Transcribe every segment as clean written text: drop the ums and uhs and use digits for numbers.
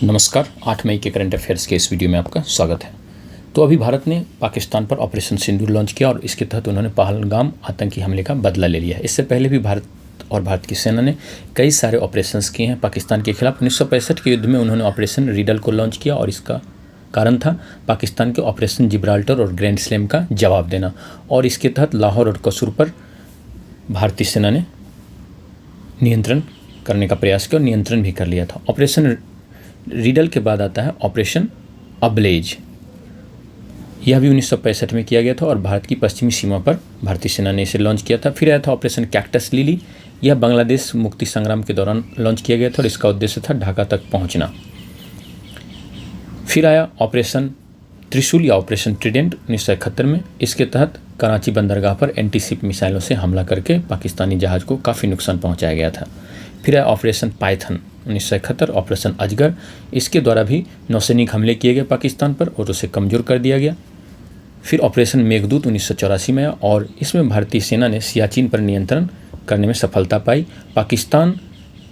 नमस्कार। 8 मई के current affairs के इस वीडियो में आपका स्वागत है। तो अभी भारत ने पाकिस्तान पर ऑपरेशन सिंदूर लॉन्च किया और इसके तहत उन्होंने पहलगाम आतंकी हमले का बदला ले लिया है। इससे पहले भी भारत की सेना ने कई सारे ऑपरेशंस किए हैं पाकिस्तान के खिलाफ। 1965 के युद्ध में उन्होंने ऑपरेशन रीडल को लॉन्च किया और इसका कारण था पाकिस्तान के ऑपरेशन जिब्राल्टर और ग्रैंड स्लैम का जवाब देना। और इसके तहत लाहौर और कसूर पर भारतीय सेना ने नियंत्रण करने का प्रयास किया और नियंत्रण भी कर लिया था। ऑपरेशन रीडल के बाद आता है ऑपरेशन अब्लेज। यह भी 1965 में किया गया था और भारत की पश्चिमी सीमा पर भारतीय सेना ने इसे लॉन्च किया था। फिर आया था ऑपरेशन कैक्टस लिली। यह बांग्लादेश मुक्ति संग्राम के दौरान लॉन्च किया गया था और इसका उद्देश्य था ढाका तक पहुंचना। फिर आया ऑपरेशन त्रिशूल या ऑपरेशन ट्रिडेंट 1971 में। इसके तहत कराची बंदरगाह पर एंटी-शिप मिसाइलों से हमला करके पाकिस्तानी जहाज़ को काफ़ी नुकसान पहुंचाया गया था। फिर आया ऑपरेशन पाइथन 1971, ऑपरेशन अजगर। इसके द्वारा भी नौसैनिक हमले किए गए पाकिस्तान पर और उसे कमज़ोर कर दिया गया। फिर ऑपरेशन मेघदूत 1984 में आया और इसमें भारतीय सेना ने सियाचिन पर नियंत्रण करने में सफलता पाई। पाकिस्तान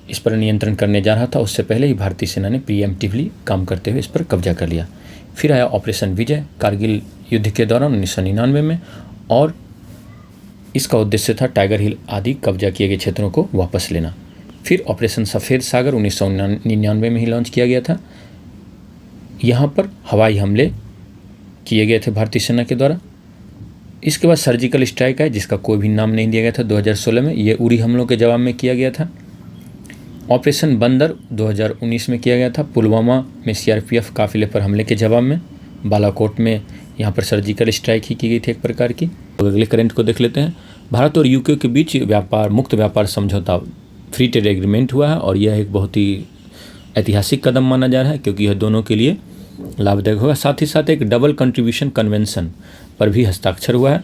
इस पर नियंत्रण करने जा रहा था, उससे पहले ही भारतीय सेना ने प्रीएम्प्टिवली काम करते हुए इस पर कब्जा कर लिया। फिर आया ऑपरेशन विजय कारगिल युद्ध के दौरान 1999 में और इसका उद्देश्य था टाइगर हिल आदि कब्जा किए गए क्षेत्रों को वापस लेना। फिर ऑपरेशन सफ़ेद सागर 1999 में ही लॉन्च किया गया था। यहाँ पर हवाई हमले किए गए थे भारतीय सेना के द्वारा। इसके बाद सर्जिकल स्ट्राइक है जिसका कोई भी नाम नहीं दिया गया था 2016 में। ये उरी हमलों के जवाब में किया गया था। ऑपरेशन बंदर 2019 में किया गया था। पुलवामा में सीआरपीएफ काफिले पर हमले के जवाब में। बालाकोट में यहाँ पर सर्जिकल स्ट्राइक ही की गई थी एक प्रकार की। तो अगले करंट को देख लेते हैं। भारत और यूके के बीच मुक्त व्यापार समझौता फ्री ट्रेड एग्रीमेंट हुआ है और यह एक बहुत ही ऐतिहासिक कदम माना जा रहा है क्योंकि यह दोनों के लिए लाभदायक होगा। साथ ही साथ एक डबल कंट्रीब्यूशन कन्वेंशन पर भी हस्ताक्षर हुआ है।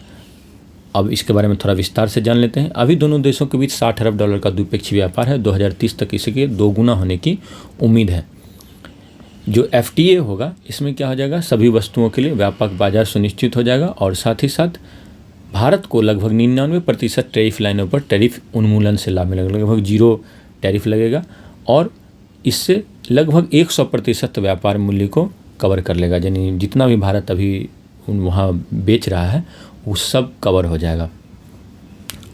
अब इसके बारे में थोड़ा विस्तार से जान लेते हैं। अभी दोनों देशों के बीच $60 अरब का द्विपक्षीय व्यापार है। 2030 तक इसके 2 गुना होने की उम्मीद है। जो FTA होगा इसमें क्या हो जाएगा, सभी वस्तुओं के लिए व्यापक बाजार सुनिश्चित हो जाएगा और साथ ही साथ भारत को लगभग 99% टैरिफ लाइनों पर टैरिफ उन्मूलन से लाभ मिलेगा। लगभग 0 टैरिफ लगेगा और इससे लगभग 100% व्यापार मूल्य को कवर कर लेगा। यानी जितना भी भारत अभी वहाँ बेच रहा है वो सब कवर हो जाएगा।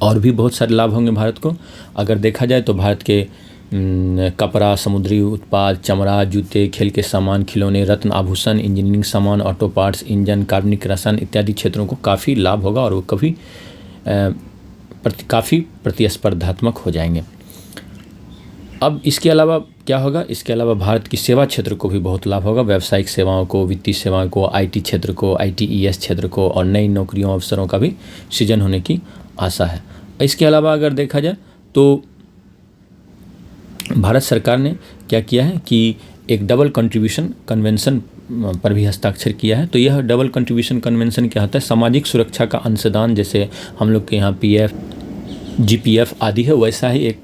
और भी बहुत सारे लाभ होंगे भारत को। अगर देखा जाए तो भारत के कपड़ा, समुद्री उत्पाद, चमड़ा, जूते, खेल के सामान, खिलौने, रत्न आभूषण, इंजीनियरिंग सामान, ऑटो पार्ट्स, इंजन, कार्बनिक रसायन इत्यादि क्षेत्रों को काफ़ी लाभ होगा और वो काफ़ी प्रतिस्पर्धात्मक हो जाएंगे। अब इसके अलावा क्या होगा, इसके अलावा भारत की सेवा क्षेत्र को भी बहुत लाभ होगा। व्यावसायिक सेवाओं को, वित्तीय सेवाओं को, IT क्षेत्र को, ITES क्षेत्र को और नई नौकरियों अवसरों का भी सृजन होने की आशा है। इसके अलावा अगर देखा जाए तो भारत सरकार ने क्या किया है कि एक डबल कंट्रीब्यूशन कन्वेंशन पर भी हस्ताक्षर किया है। तो यह डबल कंट्रीब्यूशन कन्वेंशन क्या होता है, सामाजिक सुरक्षा का अंशदान, जैसे हम लोग के यहाँ PF, GPF आदि है, वैसा ही एक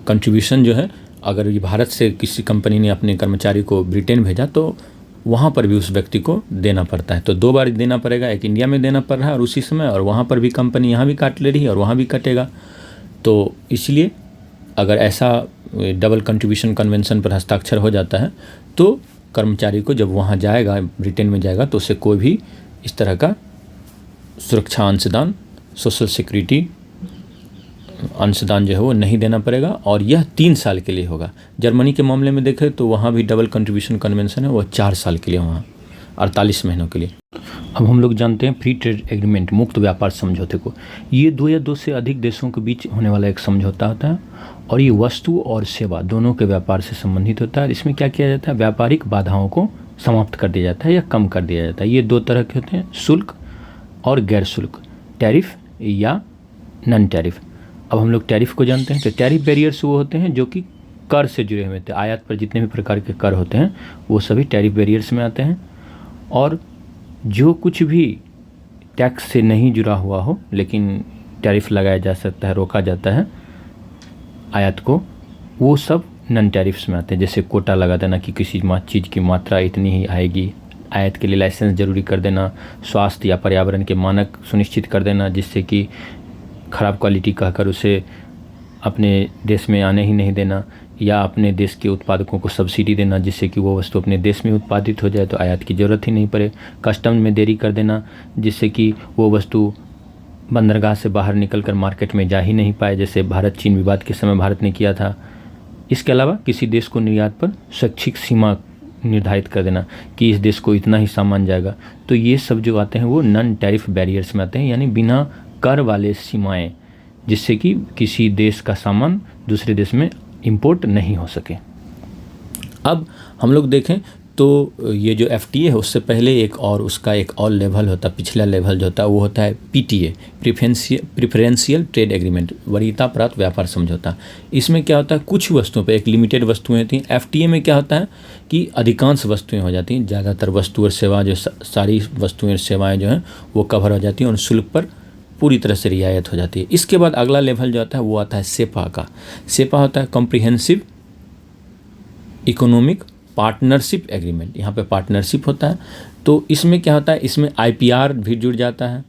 कंट्रीब्यूशन जो है अगर ये भारत से किसी कंपनी ने अपने कर्मचारी को ब्रिटेन भेजा तो वहाँ पर भी उस व्यक्ति को देना पड़ता है। तो 2 बार देना पड़ेगा, एक इंडिया में देना पड़ रहा है और उसी समय, और वहाँ पर भी कंपनी यहाँ भी काट ले रही है और वहाँ भी कटेगा। तो इसलिए अगर ऐसा डबल कंट्रीब्यूशन कन्वेंशन पर हस्ताक्षर हो जाता है तो कर्मचारी को जब वहाँ जाएगा, ब्रिटेन में जाएगा, तो उसे कोई भी इस तरह का सुरक्षा अंशदान, सोशल सिक्योरिटी अंशदान जो है वो नहीं देना पड़ेगा और यह 3 साल के लिए होगा। जर्मनी के मामले में देखें तो वहाँ भी डबल कंट्रीब्यूशन कन्वेंशन है, वो 4 साल के लिए, वहाँ 48 महीनों के लिए। अब हम लोग जानते हैं फ्री ट्रेड एग्रीमेंट, मुक्त व्यापार समझौते को। ये 2 या 2 से अधिक देशों के बीच होने वाला एक समझौता होता है और ये वस्तु और सेवा दोनों के व्यापार से संबंधित होता है। इसमें क्या किया जाता है, व्यापारिक बाधाओं को समाप्त कर दिया जाता है या कम कर दिया जाता है। ये 2 तरह के होते हैं, शुल्क और गैर शुल्क, टैरिफ या नॉन टैरिफ। अब हम लोग टैरिफ को जानते हैं। तो टैरिफ बैरियर्स वो होते हैं जो कि कर से जुड़े हुए थे। आयात पर जितने भी प्रकार के कर होते हैं वो सभी टैरिफ बैरियर्स में आते हैं। और जो कुछ भी टैक्स से नहीं जुड़ा हुआ हो लेकिन टैरिफ लगाया जा सकता है, रोका जाता है आयात को, वो सब नॉन टैरिफ्स में आते हैं। जैसे कोटा लगा देना कि किसी चीज़ की मात्रा इतनी ही आएगी, आयात के लिए लाइसेंस जरूरी कर देना, स्वास्थ्य या पर्यावरण के मानक सुनिश्चित कर देना जिससे कि ख़राब क्वालिटी कहकर उसे अपने देश में आने ही नहीं देना, या अपने देश के उत्पादकों को सब्सिडी देना जिससे कि वो वस्तु अपने देश में उत्पादित हो जाए तो आयात की ज़रूरत ही नहीं पड़े। कस्टम में देरी कर देना जिससे कि वो वस्तु बंदरगाह से बाहर निकलकर मार्केट में जा ही नहीं पाए, जैसे भारत चीन विवाद के समय भारत ने किया था। इसके अलावा किसी देश को निर्यात पर स्वैच्छिक सीमा निर्धारित कर देना कि इस देश को इतना ही सामान जाएगा। तो ये सब जो आते हैं वो नॉन टैरिफ बैरियर्स में आते हैं, यानी बिना कर वाले सीमाएं, जिससे कि किसी देश का सामान दूसरे देश में इंपोर्ट नहीं हो सके। अब हम लोग देखें तो ये जो FTA है उससे पहले एक और लेवल होता है, पिछला लेवल जो होता है वो होता है PTA, प्रिफरेंशियल ट्रेड एग्रीमेंट, वरीयता प्राप्त व्यापार समझौता। इसमें क्या होता है, कुछ वस्तुओं पे, एक लिमिटेड वस्तुएं होती हैं। FTA में क्या होता है कि अधिकांश वस्तुएं हो जाती हैं, ज़्यादातर वस्तु और सेवा जो सारी वस्तुएं और सेवाएँ जो हैं वो कवर हो जाती हैं और शुल्क पर पूरी तरह से रियायत हो जाती है। इसके बाद अगला लेवल जो आता है वो आता है सेपा का। सेपा होता है कॉम्प्रिहेंसिव इकोनॉमिक पार्टनरशिप एग्रीमेंट। यहाँ पे पार्टनरशिप होता है। तो इसमें क्या होता है, इसमें IPR भी जुड़ जाता है,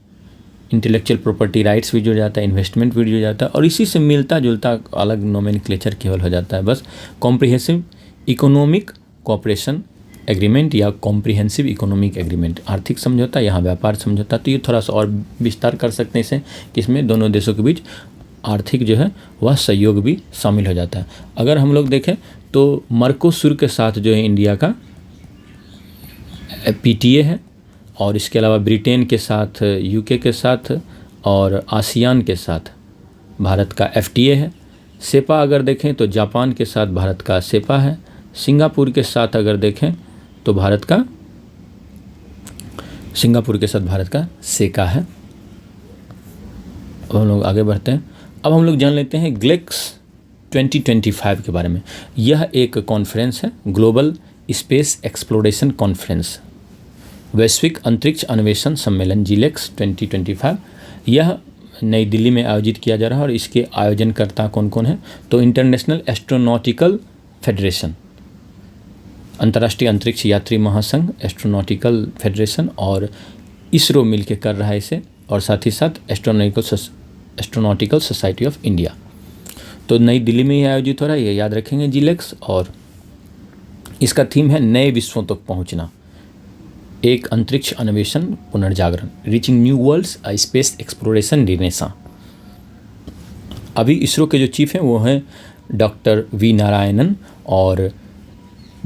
इंटेलेक्चुअल प्रॉपर्टी राइट्स भी जुड़ जाता है, इन्वेस्टमेंट भी जुड़ जाता है, और इसी से मिलता जुलता अलग नोमेनक्लेचर केवल हो जाता है बस, कॉम्प्रिहेंसिव इकोनॉमिक कोऑपरेशन एग्रीमेंट या कॉम्प्रिहेंसिव इकोनॉमिक एग्रीमेंट, आर्थिक समझौता, यहाँ व्यापार समझौता। तो ये थोड़ा सा और विस्तार कर सकते हैं इसे कि इसमें दोनों देशों के बीच आर्थिक जो है वह सहयोग भी शामिल हो जाता है। अगर हम लोग देखें तो मर्कोसुर के साथ जो है इंडिया का PTA है, और इसके अलावा ब्रिटेन के साथ, UK के साथ और आसियान के साथ भारत का FTA है। सेपा अगर देखें तो जापान के साथ भारत का सेपा है। सिंगापुर के साथ अगर देखें तो सिंगापुर के साथ भारत का सेका है। अब हम लोग आगे बढ़ते हैं। अब हम लोग जान लेते हैं ग्लेक्स 2025 के बारे में। यह एक कॉन्फ्रेंस है, ग्लोबल स्पेस एक्सप्लोरेशन कॉन्फ्रेंस, वैश्विक अंतरिक्ष अन्वेषण सम्मेलन GLEX 2025। यह नई दिल्ली में आयोजित किया जा रहा है और इसके आयोजनकर्ता कौन कौन हैं, तो इंटरनेशनल एस्ट्रोनॉटिकल फेडरेशन, अंतर्राष्ट्रीय अंतरिक्ष यात्री महासंघ, एस्ट्रोनॉटिकल फेडरेशन और इसरो मिलकर कर रहा है इसे, और साथ ही साथ एस्ट्रोनॉटिकल सोसाइटी ऑफ इंडिया। तो नई दिल्ली में ही आयोजित हो रहा है, ये याद रखेंगे GLEX। और इसका थीम है नए विश्वों तक पहुंचना, एक अंतरिक्ष अन्वेषण पुनर्जागरण, reaching new worlds a space exploration renaissance. अभी इसरो के जो चीफ हैं वो हैं डॉक्टर V नारायणन, और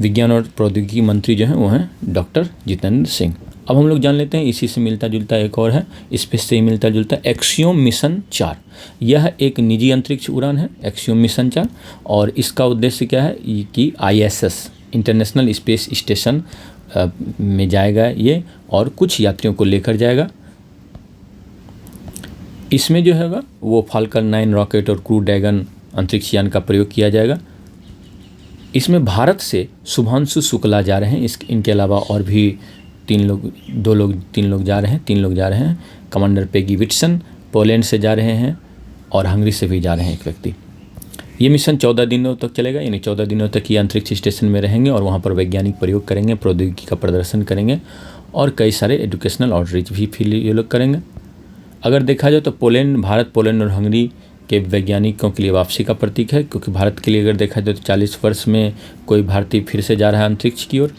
विज्ञान और प्रौद्योगिकी मंत्री जो हैं वो हैं डॉक्टर जितेंद्र सिंह। अब हम लोग जान लेते हैं इसी से मिलता जुलता एक और है, स्पेस से ही मिलता जुलता, एक्सियोम मिशन 4। यह एक निजी अंतरिक्ष उड़ान है, एक्सियोम मिशन 4, और इसका उद्देश्य क्या है कि ISS इंटरनेशनल स्पेस स्टेशन में जाएगा ये, और कुछ यात्रियों को लेकर जाएगा। इसमें जो हैगा वो फाल्कन 9 रॉकेट और क्रू ड्रैगन अंतरिक्ष यान का प्रयोग किया जाएगा। इसमें भारत से शुभांशु शुक्ला जा रहे हैं, इनके अलावा और भी 3 लोग जा रहे हैं। कमांडर पेगी विटसन पोलैंड से जा रहे हैं, और हंगरी से भी जा रहे हैं एक व्यक्ति। ये मिशन 14 दिनों तक चलेगा, यानी 14 दिनों तक ये अंतरिक्ष स्टेशन में रहेंगे और वहाँ पर वैज्ञानिक प्रयोग करेंगे, प्रौद्योगिकी का प्रदर्शन करेंगे, और कई सारे एजुकेशनल आउटरीच भी फील ये लोग करेंगे। अगर देखा जाए तो भारत, पोलैंड और हंगरी के वैज्ञानिकों के लिए वापसी का प्रतीक है, क्योंकि भारत के लिए अगर देखा जाए तो 40 वर्ष में कोई भारतीय फिर से जा रहा है अंतरिक्ष की ओर।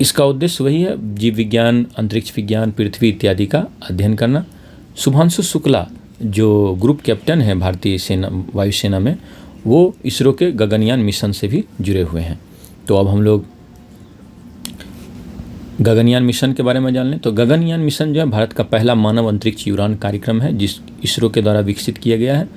इसका उद्देश्य वही है, जीव विज्ञान, अंतरिक्ष विज्ञान, पृथ्वी इत्यादि का अध्ययन करना। शुभांशु शुक्ला जो ग्रुप कैप्टन है भारतीय सेना, वायुसेना में, वो इसरो के गगनयान मिशन से भी जुड़े हुए हैं। तो अब हम लोग गगनयान मिशन के बारे में जान लें। तो गगनयान मिशन जो है भारत का पहला मानव अंतरिक्ष उड़ान कार्यक्रम है, जिस इसरो के द्वारा विकसित किया गया है,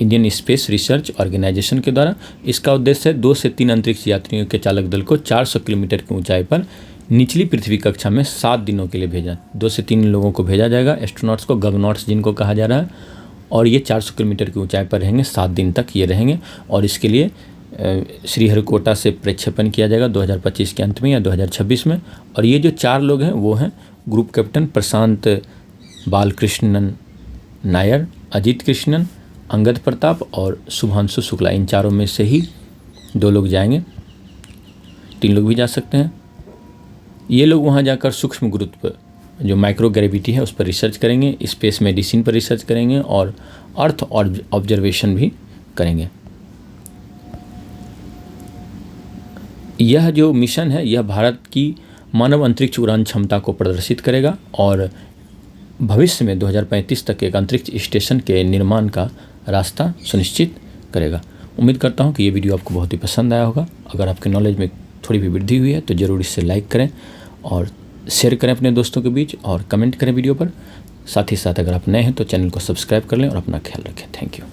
इंडियन स्पेस रिसर्च ऑर्गेनाइजेशन के द्वारा। इसका उद्देश्य है 2 से 3 अंतरिक्ष यात्रियों के चालक दल को 400 किलोमीटर की ऊंचाई पर निचली पृथ्वी कक्षा में 7 दिनों के लिए भेजा। 2 से 3 लोगों को भेजा जाएगा, एस्ट्रोनॉट्स को, गगनॉट्स जिनको कहा जा रहा है, और ये 400 किलोमीटर की ऊंचाई पर रहेंगे, 7 दिन तक ये रहेंगे। और इसके लिए श्रीहरिकोटा से प्रक्षेपण किया जाएगा 2025 के अंत में या 2026 में। और ये जो 4 लोग हैं वो हैं ग्रुप कैप्टन प्रशांत बालकृष्णन नायर, अजीत कृष्णन, अंगद प्रताप और शुभांशु शुक्ला। इन चारों में से ही 2 लोग जाएंगे, 3 लोग भी जा सकते हैं। ये लोग वहाँ जाकर सूक्ष्म गुरुत्व जो माइक्रो ग्रेविटी है उस पर रिसर्च करेंगे, स्पेस मेडिसिन पर रिसर्च करेंगे और अर्थ ऑब्जर्वेशन भी करेंगे। यह जो मिशन है यह भारत की मानव अंतरिक्ष उड़ान क्षमता को प्रदर्शित करेगा और भविष्य में 2035 तक एक अंतरिक्ष स्टेशन के निर्माण का रास्ता सुनिश्चित करेगा। उम्मीद करता हूँ कि ये वीडियो आपको बहुत ही पसंद आया होगा। अगर आपके नॉलेज में थोड़ी भी वृद्धि हुई है तो ज़रूर इसे लाइक करें और शेयर करें अपने दोस्तों के बीच और कमेंट करें वीडियो पर। साथ ही साथ अगर आप नए हैं तो चैनल को सब्सक्राइब कर लें और अपना ख्याल रखें। Thank you.